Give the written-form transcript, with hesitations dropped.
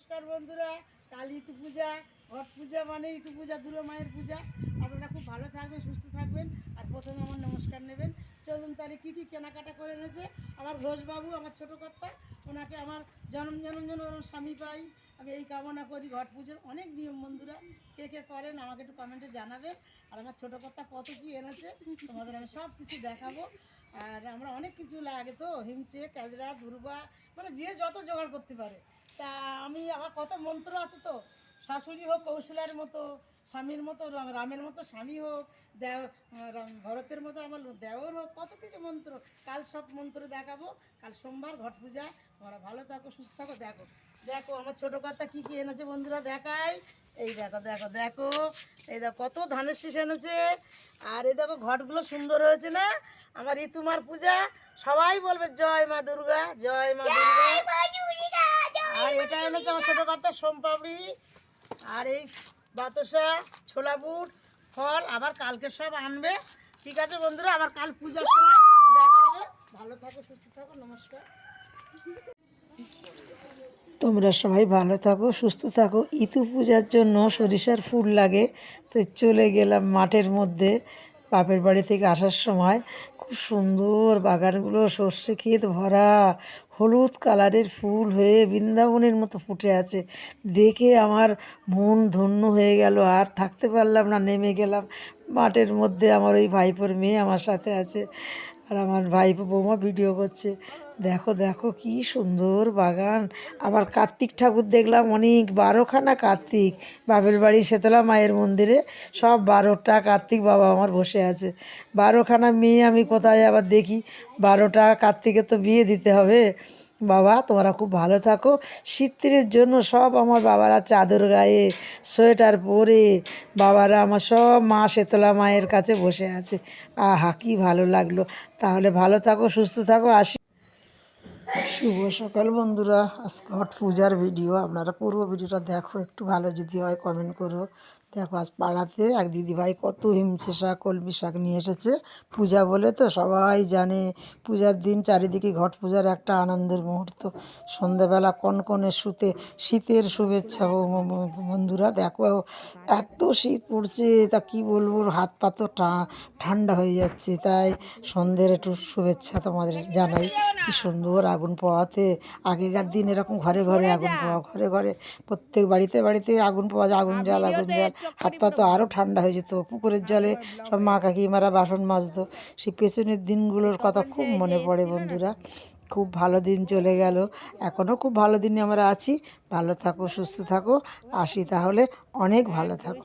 নমস্কার বন্ধুরা, কাল ইতু পূজা, ঘট পূজা মানে ইতু পূজা, দুর্গা মায়ের পূজা। আপনারা খুব ভালো থাকবেন, সুস্থ থাকবেন। আর প্রথমে আমার নমস্কার নেবেন। চলুন তাহলে কী কী কেনাকাটা করে এনেছে আমার ঘোষবাবু, আমার ছোটো কর্তা। ওনাকে আমার জনম যেন ওর স্বামী পাই, আমি এই কামনা করি। ঘট পুজোর অনেক নিয়ম বন্ধুরা, কে কে করেন আমাকে একটু কমেন্টে জানাবেন। আর আমার ছোটো কর্তা কত কী এনেছে তোমাদের আমি সব কিছু দেখাবো। আর আমরা অনেক কিছু লাগে তো, হিমচে, ক্যাজরা, দুর্বা, মানে যে যত জোগাড় করতে পারে। তা আমি আমার কত মন্ত্র আছে তো, শাশুড়ি হোক কৌশলের মতো, স্বামীর মতো রামের মতো স্বামী হোক, ভরতের মতো আমার দেওর হোক, কত কিছু মন্ত্র। কাল সব মন্ত্র দেখাবো। কাল সোমবার ঘট পূজা। তোমরা ভালো থাকো, সুস্থ থাকো। দেখো দেখো আমার ছোটো কথা কী কী এনেছে বন্ধুরা, দেখাই। এই দেখো দেখো দেখো, এই দেখো কত ধানের শীষ এনেছে। আর এই দেখো ঘটগুলো সুন্দর হয়েছে না। আমার ঋতুমার পূজা, সবাই বলবে জয় মা দুর্গা, জয় মা দুর্গা। আর এটা এনেছে আমার ছোটো কর্তা সোমপাপড়ি, আর এই বাতাসা, ছোলা বুট, ফল। আবার কালকে সব আনবে। ঠিক আছে বন্ধুরা, আবার কাল পূজার সময় দেখা হবে। ভালো থাকো, সুস্থ থাকো, নমস্কার। তোমরা সবাই ভালো থাকো, সুস্থ থাকো। ইতু পূজার জন্য সরিষার ফুল লাগে, তো চলে গেলাম মাঠের মধ্যে। বাপের বাড়ি থেকে আসার সময় খুব সুন্দর বাগানগুলো, সর্ষে ক্ষেত ভরা, হলুদ কালারের ফুল হয়ে বৃন্দাবনের মতো ফুটে আছে। দেখে আমার মন ধন্য হয়ে গেল, আর থাকতে পারলাম না, নেমে গেলাম মাঠের মধ্যে। আমার ওই ভাইপোর মেয়ে আমার সাথে আছে, আর আমার ভাইপো বৌমা ভিডিও করছে। দেখো দেখো কি সুন্দর বাগান। আবার কার্তিক ঠাকুর দেখলাম অনেক, 12খানা কার্তিক। বাপের বাড়ি শেতলা মায়ের মন্দিরে সব 12টা কার্তিক বাবা আমার বসে আছে। 12খানা মেয়ে আমি কোথায় আবার দেখি, 12টা কার্তিকে তো বিয়ে দিতে হবে। বাবা তোমরা খুব ভালো থাকো। শীতের জন্য সব আমার বাবারা চাদর গায়ে, সোয়েটার পরে, বাবারা আমার সব মা শেতলা মায়ের কাছে বসে আছে। আহা কি ভালো লাগলো। তাহলে ভালো থাকো, সুস্থ থাকো, আসি। শুভ সকাল বন্ধুরা, আজ ঘট পূজার ভিডিও। আপনারা পুরো ভিডিওটা দেখো, একটু ভালো যদি হয় কমেন্ট করো। দেখো আজ পাড়াতে এক দিদিভাই কত হিমচে শাক, কলমি শাক নিয়ে এসেছে। পূজা বলে তো সবাই জানে, পূজার দিন চারিদিকে ঘট পূজার একটা আনন্দের মুহূর্ত। সন্ধ্যাবেলা কনকনে শীতের শুভেচ্ছা বন্ধুরা। দেখো এত শীত পড়ছে, তা কি বলবো, হাত পা তো ঠান্ডা হয়ে যাচ্ছে। তাই সন্ধ্যের একটু শুভেচ্ছা তোমাদের জানাই। কি সুন্দর আগুন পোয়াতে, আগেকার দিন এরকম ঘরে ঘরে আগুন পোয়া, ঘরে ঘরে প্রত্যেক বাড়িতে বাড়িতে আগুন পোয়া যায়, আগুন জাল আগুন জাল। হাত পা তো আরও ঠান্ডা হয়ে যেত। পুকুরের জলে সব মা কাকিমারা বাসন মাজতো। সেই পেছনের দিনগুলোর কথা খুব মনে পড়ে বন্ধুরা। খুব ভালো দিন চলে গেল, এখনও খুব ভালো দিনে আমরা আছি। ভালো থাকো, সুস্থ থাকো, আসি তাহলে। অনেক ভালো থাকো।